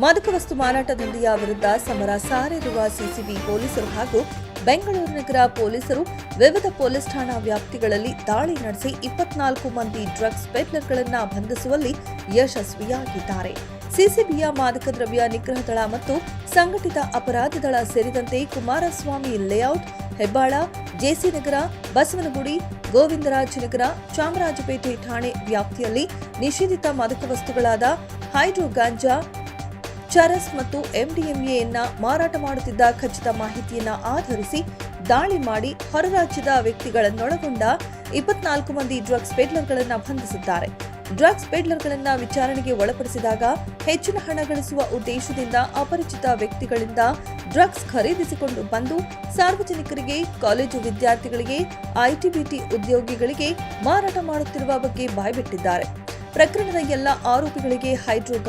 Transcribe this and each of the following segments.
ಮಾದಕ ವಸ್ತು ಮಾರಾಟ ದಂಧೆಯ ವಿರುದ್ಧ ಸಮರ ಸಾರಿರುವ ಸಿಸಿಬಿ ಪೊಲೀಸರು ಹಾಗೂ ಬೆಂಗಳೂರು ನಗರ ಪೊಲೀಸರು ವಿವಿಧ ಪೊಲೀಸ್ ಠಾಣಾ ವ್ಯಾಪ್ತಿಗಳಲ್ಲಿ ದಾಳಿ ನಡೆಸಿ 24 ಮಂದಿ ಡ್ರಗ್ಸ್ ಪೆಡ್ಲರ್ಗಳನ್ನು ಬಂಧಿಸುವಲ್ಲಿ ಯಶಸ್ವಿಯಾಗಿದ್ದಾರೆ. ಸಿಸಿಬಿಯ ಮಾದಕ ದ್ರವ್ಯ ನಿಗ್ರಹ ದಳ ಮತ್ತು ಸಂಘಟಿತ ಅಪರಾಧ ದಳ ಸೇರಿದಂತೆ ಕುಮಾರಸ್ವಾಮಿ ಲೇಔಟ್, ಹೆಬ್ಬಾಳ, ಜೆಸಿ ನಗರ, ಬಸವನಗುಡಿ, ಗೋವಿಂದರಾಜನಗರ, ಚಾಮರಾಜಪೇಟೆ ಠಾಣೆ ವ್ಯಾಪ್ತಿಯಲ್ಲಿ ನಿಷೇಧಿತ ಮಾದಕ ವಸ್ತುಗಳಾದ ಹೈಡ್ರೋ ಗಾಂಜಾ, ಚರಸ್ ಮತ್ತು ಎಂಡಿಎಂಎಯನ್ನ ಮಾರಾಟ ಮಾಡುತ್ತಿದ್ದ ಖಚಿತ ಮಾಹಿತಿಯನ್ನ ಆಧರಿಸಿ ದಾಳಿ ಮಾಡಿ ಹೊರ ರಾಜ್ಯದ ವ್ಯಕ್ತಿಗಳನ್ನೊಳಗೊಂಡ 24 ಮಂದಿ ಡ್ರಗ್ಸ್ ಪೆಡ್ಲರ್ಗಳನ್ನು ಬಂಧಿಸಿದ್ದಾರೆ. ಡ್ರಗ್ಸ್ ಪೆಡ್ಲರ್ಗಳನ್ನ ವಿಚಾರಣೆಗೆ ಒಳಪಡಿಸಿದಾಗ ಹೆಚ್ಚಿನ ಹಣ ಗಳಿಸುವ ಉದ್ದೇಶದಿಂದ ಅಪರಿಚಿತ ವ್ಯಕ್ತಿಗಳಿಂದ ಡ್ರಗ್ಸ್ ಖರೀದಿಸಿಕೊಂಡು ಬಂದು ಸಾರ್ವಜನಿಕರಿಗೆ, ಕಾಲೇಜು ವಿದ್ಯಾರ್ಥಿಗಳಿಗೆ, ಐಟಿ-ಬಿಟಿ ಉದ್ಯೋಗಿಗಳಿಗೆ ಮಾರಾಟ ಮಾಡುತ್ತಿರುವ ಬಗ್ಗೆ ಬಾಯ್ಬಿಟ್ಟಿದ್ದಾರೆ. ಪ್ರಕರಣದ ಎಲ್ಲ ಆರೋಪಿಗಳಿಗೆ ಹೈಡ್ರೋ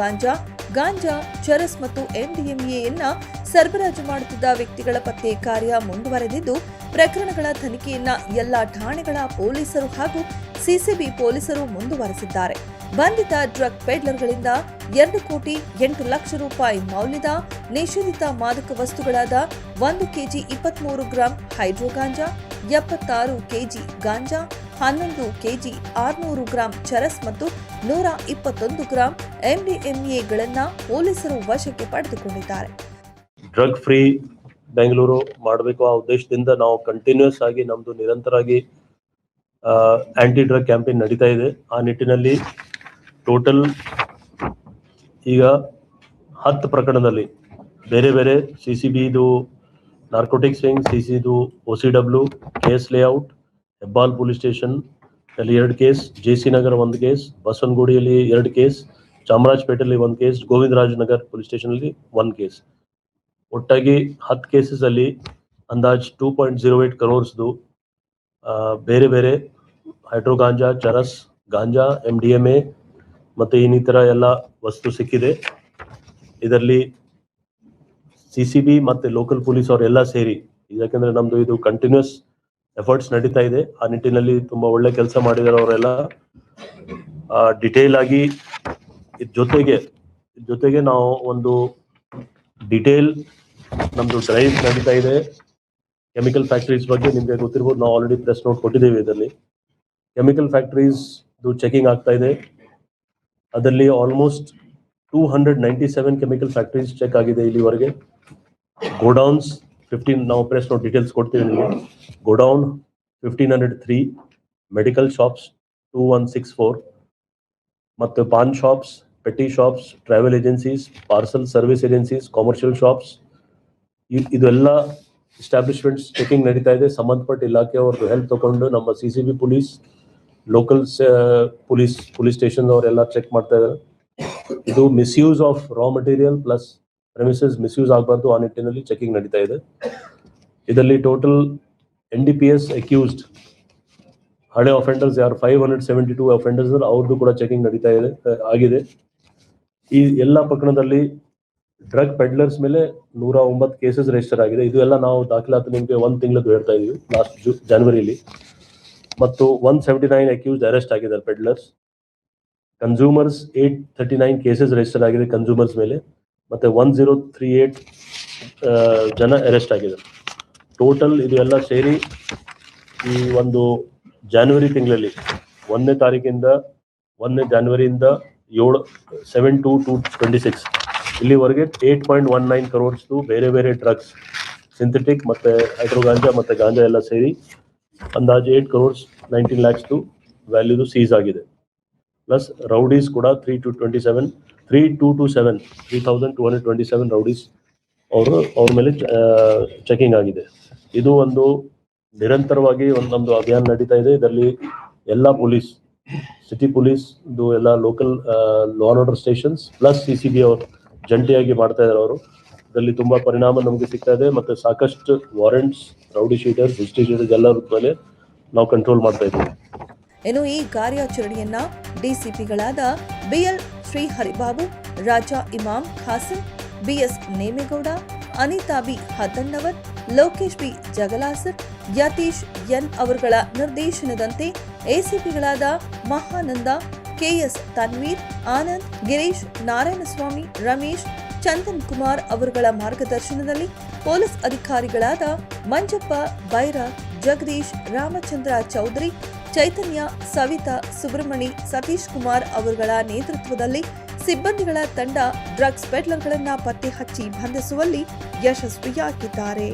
ಗಾಂಜಾ, ಚರಸ್ ಮತ್ತು ಎಂಡಿಎಂಎಯನ್ನ ಸರಬರಾಜು ಮಾಡುತ್ತಿದ್ದ ವ್ಯಕ್ತಿಗಳ ಪತ್ತೆ ಕಾರ್ಯ ಮುಂದುವರೆದಿದ್ದು, ಪ್ರಕರಣಗಳ ತನಿಖೆಯನ್ನ ಎಲ್ಲ ಠಾಣೆಗಳ ಪೊಲೀಸರು ಹಾಗೂ ಸಿಸಿಬಿ ಪೊಲೀಸರು ಮುಂದುವರೆಸಿದ್ದಾರೆ. ಬಂಧಿತ ಡ್ರಗ್ ಪೆಡ್ಲರ್ಗಳಿಂದ 2,08,00,000 ರೂಪಾಯಿ ಮೌಲ್ಯದ ನಿಷೇಧಿತ ಮಾದಕ ವಸ್ತುಗಳಾದ 1 ಕೆಜಿ 23 ಗ್ರಾಂ ಹೈಡ್ರೋ ಗಾಂಜಾ, 76 ಕೆಜಿ ಗಾಂಜಾ, 11 ಕೆಜಿ 600 ಗ್ರಾಂ ಚರಸ್ ಮತ್ತು 121 ಗ್ರಾಂ ಎಂಡಿಎಂಎಗಳನ್ನು ಪೊಲೀಸರು ವಶಕ್ಕೆ ಪಡೆದುಕೊಂಡಿದ್ದಾರೆ. ಡ್ರಗ್ ಫ್ರೀ ಬೆಂಗಳೂರು ಮಾಡಬೇಕು ಆ ಉದ್ದೇಶದಿಂದ ನಾವು ಕಂಟಿನ್ಯೂಸ್ ಆಗಿ ನಮ್ದು ನಿರಂತರವಾಗಿ ಆಂಟಿ ಡ್ರಗ್ ಕ್ಯಾಂಪೇನ್ ನಡೀತಾ ಇದೆ. ಆ ನಿಟ್ಟಿನಲ್ಲಿ ಟೋಟಲ್ ಈಗ 10 ಪ್ರಕರಣದಲ್ಲಿ ಬೇರೆ ಬೇರೆ ಸಿಸಿಬಿದು ನಾರ್ಕೋಟಿಕ್ಸ್ ವಿಂಗ್, ಸಿಸಿದು OCW, KS layout, Hebbal police station ಅಲ್ಲಿ 2 ಕೇಸ್, ಜೆಸಿ ನಗರ 1 ಕೇಸ್, ಬಸವನಗುಡಿಯಲ್ಲಿ 2 ಕೇಸ್, ಚಾಮರಾಜಪೇಟೆಯಲ್ಲಿ 1 ಕೇಸ್, ಗೋವಿಂದರಾಜನಗರ್ ಪೊಲೀಸ್ ಸ್ಟೇಷನ್ ಅಲ್ಲಿ 1 ಕೇಸ್. ಒಟ್ಟಾಗಿ 10 ಕೇಸಸ್ ಅಲ್ಲಿ ಅಂದಾಜ್ 2.08 crores ಬೇರೆ ಬೇರೆ ಹೈಡ್ರೋ ಗಾಂಜಾ, ಚರಸ್, ಗಾಂಜಾ, MDMA ಮತ್ತೆ ಇನ್ನಿತರ ಎಲ್ಲ ವಸ್ತು ಸಿಕ್ಕಿದೆ. ಇದರಲ್ಲಿ ಸಿಸಿಬಿ ಮತ್ತೆ ಲೋಕಲ್ ಪೊಲೀಸ್ ಅವರೆಲ್ಲ ಸೇರಿ, ಯಾಕಂದ್ರೆ ನಮ್ದು ಇದು ಕಂಟಿನ್ಯೂಸ್ ಎಫರ್ಟ್ಸ್ ನಡೀತಾ ಇದೆ. ಆ ನಿಟ್ಟಿನಲ್ಲಿ ತುಂಬಾ ಒಳ್ಳೆ ಕೆಲಸ ಮಾಡಿದ್ದಾರೆ ಅವರೆಲ್ಲ. ಡಿಟೇಲ್ ಆಗಿ ಜೊತೆಗೆ ನಾವು ಒಂದು ಡಿಟೇಲ್ ನಮ್ದು ಡ್ರೈವ್ ನಡೀತಾ ಇದೆ. ಕೆಮಿಕಲ್ ಫ್ಯಾಕ್ಟರೀಸ್ ಬಗ್ಗೆ ನಿಮ್ಗೆ ಗೊತ್ತಿರ್ಬೋದು, ನಾವು ಆಲ್ರೆಡಿ ಪ್ರೆಸ್ ನೋಟ್ ಕೊಟ್ಟಿದ್ದೇವೆ. ಇದರಲ್ಲಿ ಕೆಮಿಕಲ್ ಫ್ಯಾಕ್ಟರೀಸ್ ಚೆಕಿಂಗ್ ಆಗ್ತಾ ಇದೆ. ಅದರಲ್ಲಿ ಆಲ್ಮೋಸ್ಟ್ 297 ಕೆಮಿಕಲ್ ಫ್ಯಾಕ್ಟರೀಸ್ ಚೆಕ್ ಆಗಿದೆ ಇಲ್ಲಿವರೆಗೆ. ಗೋಡೌನ್ಸ್ 15, ನಾವು ಪ್ರೆಸ್ ನೋಟ್ ಡೀಟೇಲ್ಸ್ ಕೊಡ್ತೀವಿ ನಿಮಗೆ. ಗೋಡೌನ್ 1503, ಮೆಡಿಕಲ್ ಶಾಪ್ಸ್ 2164, ಮತ್ತು paan shops, petty shops, travel agencies, parcel service agencies, commercial shops, ಇದೆಲ್ಲ ಎಸ್ಟಾಬ್ಲಿಷ್ಮೆಂಟ್ಸ್ ಚೆಕಿಂಗ್ ನಡೀತಾ ಇದೆ. ಸಂಬಂಧಪಟ್ಟ ಇಲಾಖೆಯವ್ರದ್ದು ಹೆಲ್ಪ್ ತಗೊಂಡು ನಮ್ಮ CCB police, local police station ಅವರೆಲ್ಲ ಚೆಕ್ ಮಾಡ್ತಾ ಇದ್ದಾರೆ. ಇದು misuse of raw material plus premises misuse ಆಗಬಾರ್ದು, ಆ ನಿಟ್ಟಿನಲ್ಲಿ ಚೆಕಿಂಗ್ ನಡೀತಾ ಇದೆ. ಇದರಲ್ಲಿ ಟೋಟಲ್ NDPS ಅಕ್ಯೂಸ್ಡ್ ಹಳೆ ಅಫೆಂಡರ್ಸ್ ಯಾರು 572 ಅಫೆಂಡರ್ಸ್ ಅವ್ರದ್ದು ಕೂಡ ಚೆಕಿಂಗ್ ನಡೀತಾ ಆಗಿದೆ. ಈ ಎಲ್ಲ ಪ್ರಕರಣದಲ್ಲಿ ಡ್ರಗ್ ಪೆಡ್ಲರ್ಸ್ ಮೇಲೆ 109 ಕೇಸಸ್ ರಿಜಿಸ್ಟರ್ ಆಗಿದೆ. ಇದು ಎಲ್ಲ ನಾವು ದಾಖಲಾತಿ ನಿಮಗೆ 1 ತಿಂಗಳದ್ದು ಹೇಳ್ತಾ ಇದೀವಿ, ಲಾಸ್ಟ್ ಜನವರಿಲಿ. ಮತ್ತು 179 ಅಕ್ಯೂಸ್ಡ್ ಅರೆಸ್ಟ್ ಆಗಿದ್ದಾರೆ ಪೆಡ್ಲರ್ಸ್. ಕನ್ಸ್ಯೂಮರ್ಸ್ 839 ಕೇಸಸ್ ರಿಜಿಸ್ಟರ್ ಆಗಿದೆ ಕನ್ಸ್ಯೂಮರ್ಸ್ ಮೇಲೆ, ಮತ್ತೆ 1038 ಜನ ಅರೆಸ್ಟ್ ಆಗಿದ್ದಾರೆ. ಟೋಟಲ್ ಇದು ಎಲ್ಲ ಸೇರಿ ಈ ಒಂದು ಜಾನ್ವರಿ ತಿಂಗಳಲ್ಲಿ 1ನೇ ತಾರೀಕಿಂದ 1ನೇ ಜಾನ್ವರಿಯಿಂದ 7/2/26 ಇಲ್ಲಿವರೆಗೆ 8.19 crores ಬೇರೆ ಬೇರೆ ಡ್ರಗ್ಸ್, ಸಿಂಥೆಟಿಕ್ ಮತ್ತೆ ಹೈಡ್ರೋ ಗಾಂಜಾ ಮತ್ತೆ ಗಾಂಜಾ ಎಲ್ಲ ಸೇರಿ ಅಂದಾಜು 8.19 crores ವ್ಯಾಲ್ಯೂದು ಸೀಸ್ ಆಗಿದೆ. ಪ್ಲಸ್ ರೌಡೀಸ್ ಕೂಡ 3,227 ರೌಡೀಸ್ ಅವ್ರ ಮೇಲೆ ಚೆಕಿಂಗ್ ಆಗಿದೆ. ಇದು ಒಂದು ನಿರಂತರವಾಗಿ ನಮ್ದು ಅಭಿಯಾನ ನಡೀತಾ ಇದೆ. ಇದರಲ್ಲಿ ಎಲ್ಲ ಪೊಲೀಸ್, ಸಿಟಿ ಪೊಲೀಸ್, ಎಲ್ಲ local law and order stations plus CCB ಅವರು ಜಂಟಿಯಾಗಿ ಮಾಡ್ತಾ ಇದ್ದಾರೆ. ಅವರು ಇದರಲ್ಲಿ ತುಂಬಾ ಪರಿಣಾಮ ನಮಗೆ ಸಿಗ್ತಾ ಇದೆ. ಮತ್ತೆ ಸಾಕಷ್ಟು warrants, rowdy sheeters, history sheeters ಎಲ್ಲರ ಮೇಲೆ ನಾವು ಕಂಟ್ರೋಲ್ ಮಾಡ್ತಾ ಇದ್ದೀವಿ. ಇನ್ನು ಈ ಕಾರ್ಯಾಚರಣೆಯನ್ನ ಡಿಸಿಪಿಗಳಾದ BL Sriharibabu, Raja Imam Khasim, BS Nemegowda, Anitha B Haddannavar, Lokesh B Jagalasar, Yathish N ಅವರುಗಳ ನಿರ್ದೇಶನದಂತೆ ಎಸಿಪಿಗಳಾದ ಮಹಾನಂದ, KS ತನ್ವೀರ್, ಆನಂದ್, ಗಿರೀಶ್, ನಾರಾಯಣಸ್ವಾಮಿ, ರಮೇಶ್, ಚಂದನ್ ಕುಮಾರ್ ಅವರುಗಳ ಮಾರ್ಗದರ್ಶನದಲ್ಲಿ ಪೊಲೀಸ್ ಅಧಿಕಾರಿಗಳಾದ ಮಂಜಪ್ಪ ಬೈರ, ಜಗದೀಶ್, ರಾಮಚಂದ್ರ ಚೌಧರಿ, ಚೈತನ್ಯ, ಸವಿತಾ, ಸುಬ್ರಹ್ಮಣಿ, ಸತೀಶ್ ಕುಮಾರ್ ಅವರುಗಳ ನೇತೃತ್ವದಲ್ಲಿ ಸಿಬ್ಬಂದಿಗಳ ತಂಡ ಡ್ರಗ್ಸ್ ಪೆಡ್ಲರ್ಗಳನ್ನು ಪತ್ತೆ ಹಚ್ಚಿ ಬಂಧಿಸುವಲ್ಲಿ ಯಶಸ್ವಿಯಾಗಿದ್ದಾರೆ.